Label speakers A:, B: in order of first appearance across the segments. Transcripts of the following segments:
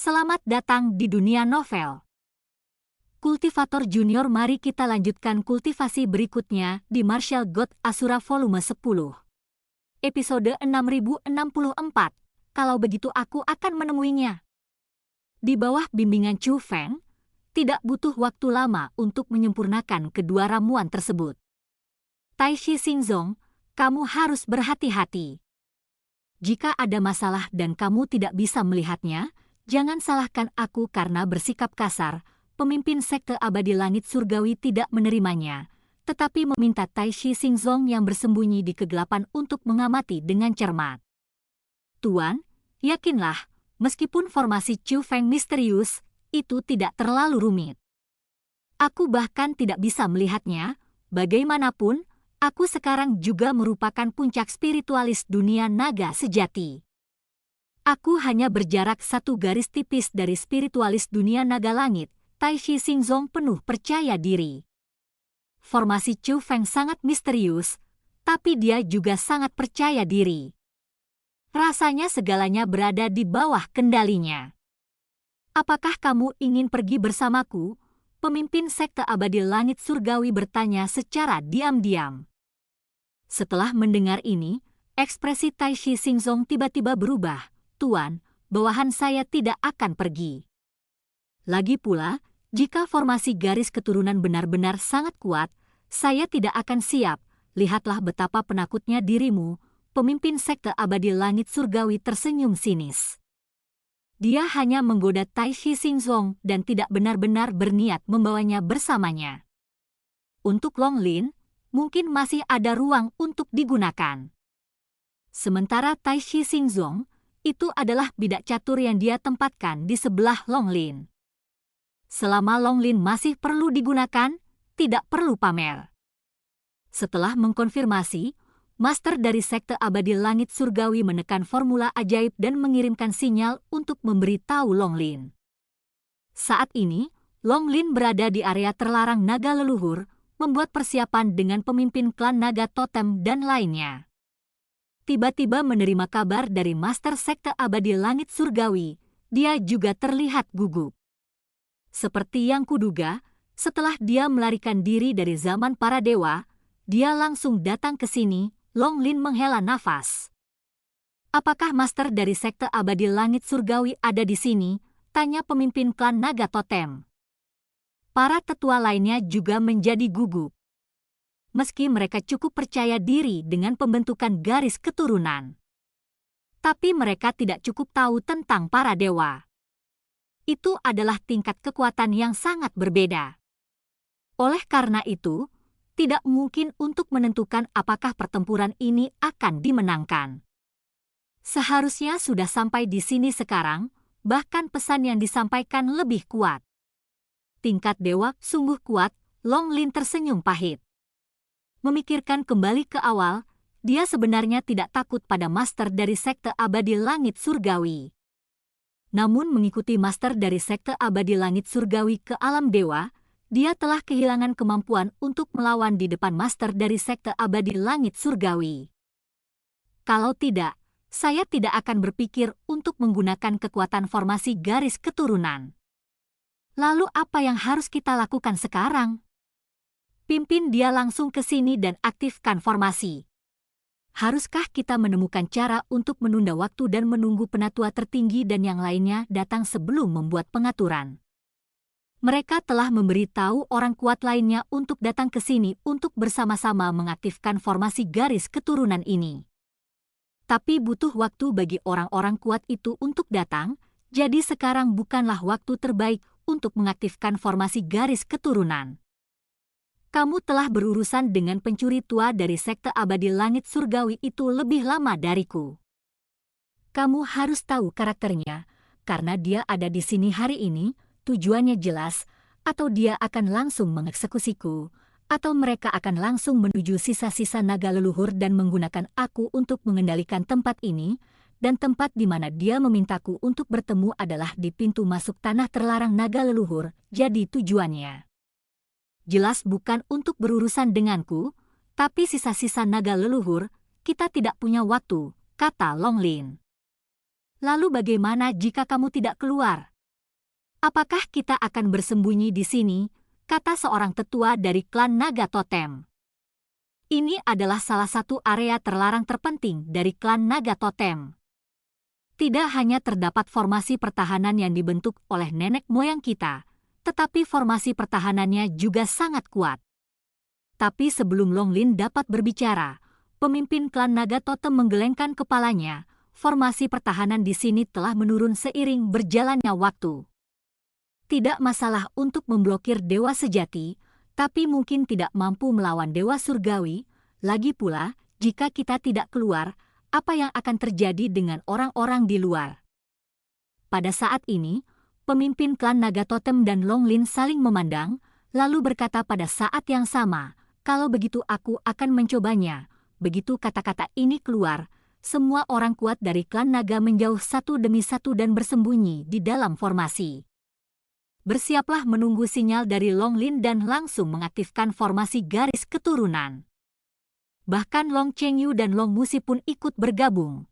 A: Selamat datang di dunia novel. Kultivator Junior, mari kita lanjutkan kultivasi berikutnya di Martial God Asura volume 10. Episode 6064. Kalau begitu aku akan menemuinya. Di bawah bimbingan Chu Feng, tidak butuh waktu lama untuk menyempurnakan kedua ramuan tersebut. Tai Shi Xingzong, kamu harus berhati-hati. Jika ada masalah dan kamu tidak bisa melihatnya, jangan salahkan aku karena bersikap kasar. Pemimpin sekte abadi langit surgawi tidak menerimanya, tetapi meminta Tai Shi Xingzong yang bersembunyi di kegelapan untuk mengamati dengan cermat. Tuan, yakinlah, meskipun formasi Chu Feng misterius, itu tidak terlalu rumit. Aku bahkan tidak bisa melihatnya, bagaimanapun, aku sekarang juga merupakan puncak spiritualis dunia naga sejati. Aku hanya berjarak satu garis tipis dari spiritualis dunia naga langit. Tai Shi Xingzong penuh percaya diri. Formasi Chu Feng sangat misterius, tapi dia juga sangat percaya diri. Rasanya segalanya berada di bawah kendalinya. Apakah kamu ingin pergi bersamaku? Pemimpin sekte abadi langit surgawi bertanya secara diam-diam. Setelah mendengar ini, ekspresi Tai Shi Xingzong tiba-tiba berubah. Tuan, bawahan saya tidak akan pergi. Lagi pula, jika formasi garis keturunan benar-benar sangat kuat, saya tidak akan siap. Lihatlah betapa penakutnya dirimu. Pemimpin sekte abadi langit surgawi tersenyum sinis. Dia hanya menggoda Tai Shi Xingzong dan tidak benar-benar berniat membawanya bersamanya. Untuk Long Lin, mungkin masih ada ruang untuk digunakan. Sementara Tai Shi Xingzong, itu adalah bidak catur yang dia tempatkan di sebelah Long Lin. Selama Long Lin masih perlu digunakan, tidak perlu pamer. Setelah mengkonfirmasi, Master dari Sekte Abadi Langit Surgawi menekan formula ajaib dan mengirimkan sinyal untuk memberitahu Long Lin. Saat ini, Long Lin berada di area terlarang naga leluhur, membuat persiapan dengan pemimpin klan naga totem dan lainnya. Tiba-tiba menerima kabar dari Master Sekte Abadi Langit Surgawi, dia juga terlihat gugup. Seperti yang kuduga, setelah dia melarikan diri dari zaman para dewa, dia langsung datang ke sini. Long Lin menghela nafas. Apakah Master dari Sekte Abadi Langit Surgawi ada di sini? Tanya pemimpin klan naga totem. Para tetua lainnya juga menjadi gugup. Meski mereka cukup percaya diri dengan pembentukan garis keturunan, tapi mereka tidak cukup tahu tentang para dewa. Itu adalah tingkat kekuatan yang sangat berbeda. Oleh karena itu, tidak mungkin untuk menentukan apakah pertempuran ini akan dimenangkan. Seharusnya sudah sampai di sini sekarang, bahkan pesan yang disampaikan lebih kuat. Tingkat dewa sungguh kuat. Long Lin tersenyum pahit. Memikirkan kembali ke awal, dia sebenarnya tidak takut pada Master dari Sekte Abadi Langit Surgawi. Namun mengikuti Master dari Sekte Abadi Langit Surgawi ke alam dewa, dia telah kehilangan kemampuan untuk melawan di depan Master dari Sekte Abadi Langit Surgawi. Kalau tidak, saya tidak akan berpikir untuk menggunakan kekuatan formasi garis keturunan. Lalu apa yang harus kita lakukan sekarang? Pimpin dia langsung ke sini dan aktifkan formasi. Haruskah kita menemukan cara untuk menunda waktu dan menunggu penatua tertinggi dan yang lainnya datang sebelum membuat pengaturan? Mereka telah memberitahu orang kuat lainnya untuk datang ke sini untuk bersama-sama mengaktifkan formasi garis keturunan ini. Tapi butuh waktu bagi orang-orang kuat itu untuk datang, jadi sekarang bukanlah waktu terbaik untuk mengaktifkan formasi garis keturunan. Kamu telah berurusan dengan pencuri tua dari Sekte Abadi Langit Surgawi itu lebih lama dariku. Kamu harus tahu karakternya, karena dia ada di sini hari ini, tujuannya jelas, atau dia akan langsung mengeksekusiku, atau mereka akan langsung menuju sisa-sisa naga leluhur dan menggunakan aku untuk mengendalikan tempat ini, dan tempat di mana dia memintaku untuk bertemu adalah di pintu masuk tanah terlarang naga leluhur, jadi tujuannya jelas bukan untuk berurusan denganku, tapi sisa-sisa naga leluhur. Kita tidak punya waktu, kata Long Lin. Lalu bagaimana jika kamu tidak keluar? Apakah kita akan bersembunyi di sini? Kata seorang tetua dari klan Naga Totem. Ini adalah salah satu area terlarang terpenting dari klan Naga Totem. Tidak hanya terdapat formasi pertahanan yang dibentuk oleh nenek moyang kita, tetapi formasi pertahanannya juga sangat kuat. Tapi sebelum Longlin dapat berbicara, pemimpin klan Naga Totem menggelengkan kepalanya. Formasi pertahanan di sini telah menurun seiring berjalannya waktu. Tidak masalah untuk memblokir dewa sejati, tapi mungkin tidak mampu melawan dewa surgawi. Lagi pula, jika kita tidak keluar, apa yang akan terjadi dengan orang-orang di luar? Pada saat ini, pemimpin klan Naga Totem dan Longlin saling memandang, lalu berkata pada saat yang sama, "Kalau begitu aku akan mencobanya." Begitu kata-kata ini keluar, semua orang kuat dari klan naga menjauh satu demi satu dan bersembunyi di dalam formasi. Bersiaplah menunggu sinyal dari Longlin dan langsung mengaktifkan formasi garis keturunan. Bahkan Long Chengyu dan Long Musi pun ikut bergabung.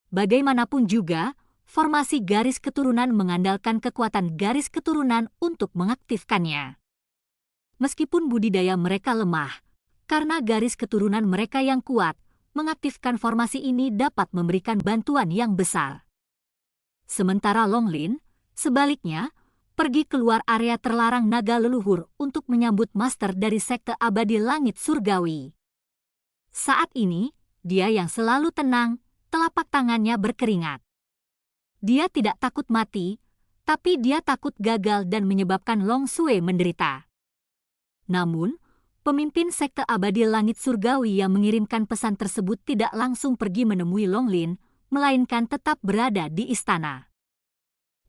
A: Bagaimanapun juga, formasi garis keturunan mengandalkan kekuatan garis keturunan untuk mengaktifkannya. Meskipun budidaya mereka lemah, karena garis keturunan mereka yang kuat, mengaktifkan formasi ini dapat memberikan bantuan yang besar. Sementara Longlin, sebaliknya, pergi keluar area terlarang naga leluhur untuk menyambut master dari sekte abadi langit surgawi. Saat ini, dia yang selalu tenang, telapak tangannya berkeringat. Dia tidak takut mati, tapi dia takut gagal dan menyebabkan Long Sui menderita. Namun, pemimpin sekte abadi langit surgawi yang mengirimkan pesan tersebut tidak langsung pergi menemui Longlin, melainkan tetap berada di istana.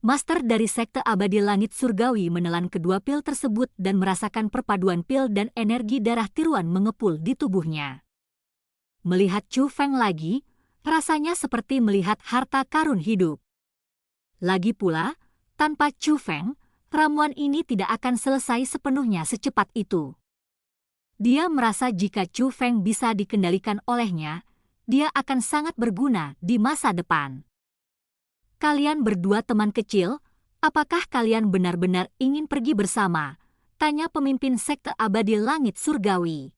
A: Master dari sekte abadi langit surgawi menelan kedua pil tersebut dan merasakan perpaduan pil dan energi darah tiruan mengepul di tubuhnya. Melihat Chu Feng lagi, rasanya seperti melihat harta karun hidup. Lagi pula, tanpa Chu Feng, ramuan ini tidak akan selesai sepenuhnya secepat itu. Dia merasa jika Chu Feng bisa dikendalikan olehnya, dia akan sangat berguna di masa depan. Kalian berdua teman kecil, apakah kalian benar-benar ingin pergi bersama? Tanya pemimpin sekte abadi langit surgawi.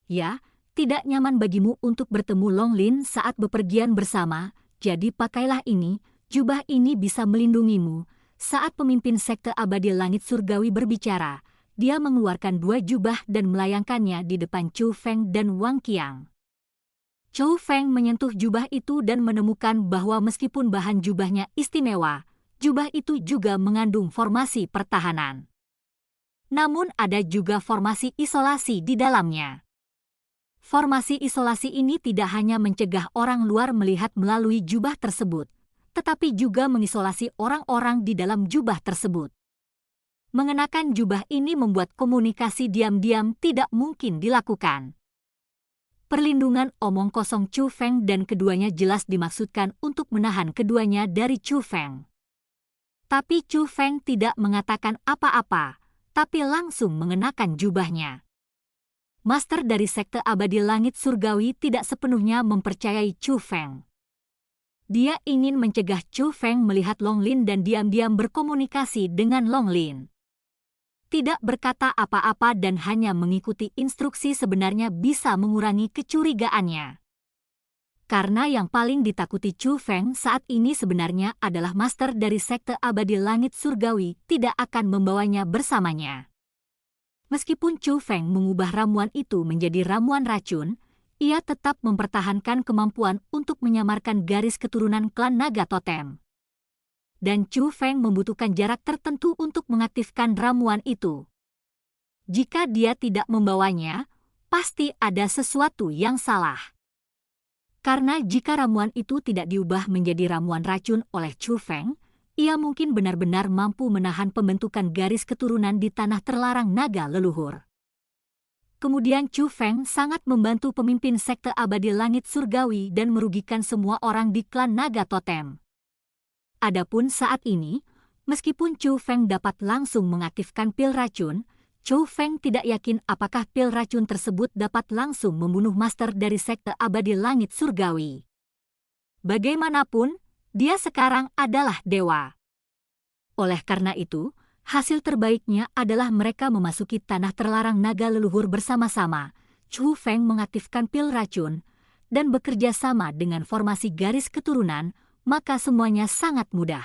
A: Ya, tidak nyaman bagimu untuk bertemu Longlin saat bepergian bersama, jadi pakailah ini, jubah ini bisa melindungimu. Saat pemimpin sekte abadi langit surgawi berbicara, dia mengeluarkan dua jubah dan melayangkannya di depan Chu Feng dan Wang Qiang. Chu Feng menyentuh jubah itu dan menemukan bahwa meskipun bahan jubahnya istimewa, jubah itu juga mengandung formasi pertahanan. Namun ada juga formasi isolasi di dalamnya. Formasi isolasi ini tidak hanya mencegah orang luar melihat melalui jubah tersebut, tetapi juga mengisolasi orang-orang di dalam jubah tersebut. Mengenakan jubah ini membuat komunikasi diam-diam tidak mungkin dilakukan. Perlindungan omong kosong Chu Feng dan keduanya jelas dimaksudkan untuk menahan keduanya dari Chu Feng. Tapi Chu Feng tidak mengatakan apa-apa, tapi langsung mengenakan jubahnya. Master dari sekte abadi langit surgawi tidak sepenuhnya mempercayai Chu Feng. Dia ingin mencegah Chu Feng melihat Longlin dan diam-diam berkomunikasi dengan Longlin. Tidak berkata apa-apa dan hanya mengikuti instruksi sebenarnya bisa mengurangi kecurigaannya. Karena yang paling ditakuti Chu Feng saat ini sebenarnya adalah master dari sekte abadi langit surgawi tidak akan membawanya bersamanya. Meskipun Chu Feng mengubah ramuan itu menjadi ramuan racun, ia tetap mempertahankan kemampuan untuk menyamarkan garis keturunan klan Naga Totem. Dan Chu Feng membutuhkan jarak tertentu untuk mengaktifkan ramuan itu. Jika dia tidak membawanya, pasti ada sesuatu yang salah. Karena jika ramuan itu tidak diubah menjadi ramuan racun oleh Chu Feng, ia mungkin benar-benar mampu menahan pembentukan garis keturunan di tanah terlarang naga leluhur. Kemudian Chu Feng sangat membantu pemimpin sekte abadi langit surgawi dan merugikan semua orang di klan Naga Totem. Adapun saat ini, meskipun Chu Feng dapat langsung mengaktifkan pil racun, Chu Feng tidak yakin apakah pil racun tersebut dapat langsung membunuh master dari sekte abadi langit surgawi. Bagaimanapun, dia sekarang adalah dewa. Oleh karena itu, hasil terbaiknya adalah mereka memasuki tanah terlarang naga leluhur bersama-sama. Chu Feng mengaktifkan pil racun dan bekerja sama dengan formasi garis keturunan, maka semuanya sangat mudah.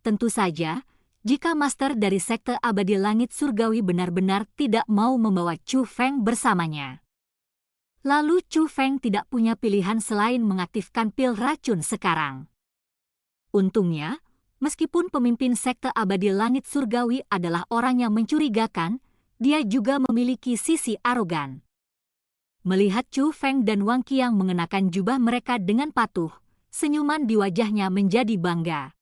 A: Tentu saja, jika master dari sekte abadi langit surgawi benar-benar tidak mau membawa Chu Feng bersamanya. Lalu Chu Feng tidak punya pilihan selain mengaktifkan pil racun sekarang. Untungnya, meskipun pemimpin sekte abadi langit surgawi adalah orang yang mencurigakan, dia juga memiliki sisi arogan. Melihat Chu Feng dan Wang Qiang mengenakan jubah mereka dengan patuh, senyuman di wajahnya menjadi bangga.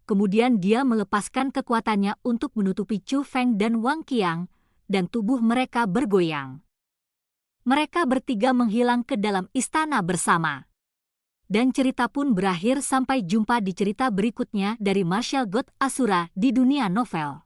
A: Kemudian dia melepaskan kekuatannya untuk menutupi Chu Feng dan Wang Qiang, dan tubuh mereka bergoyang. Mereka bertiga menghilang ke dalam istana bersama. Dan cerita pun berakhir. Sampai jumpa di cerita berikutnya dari Martial God Asura di dunia novel.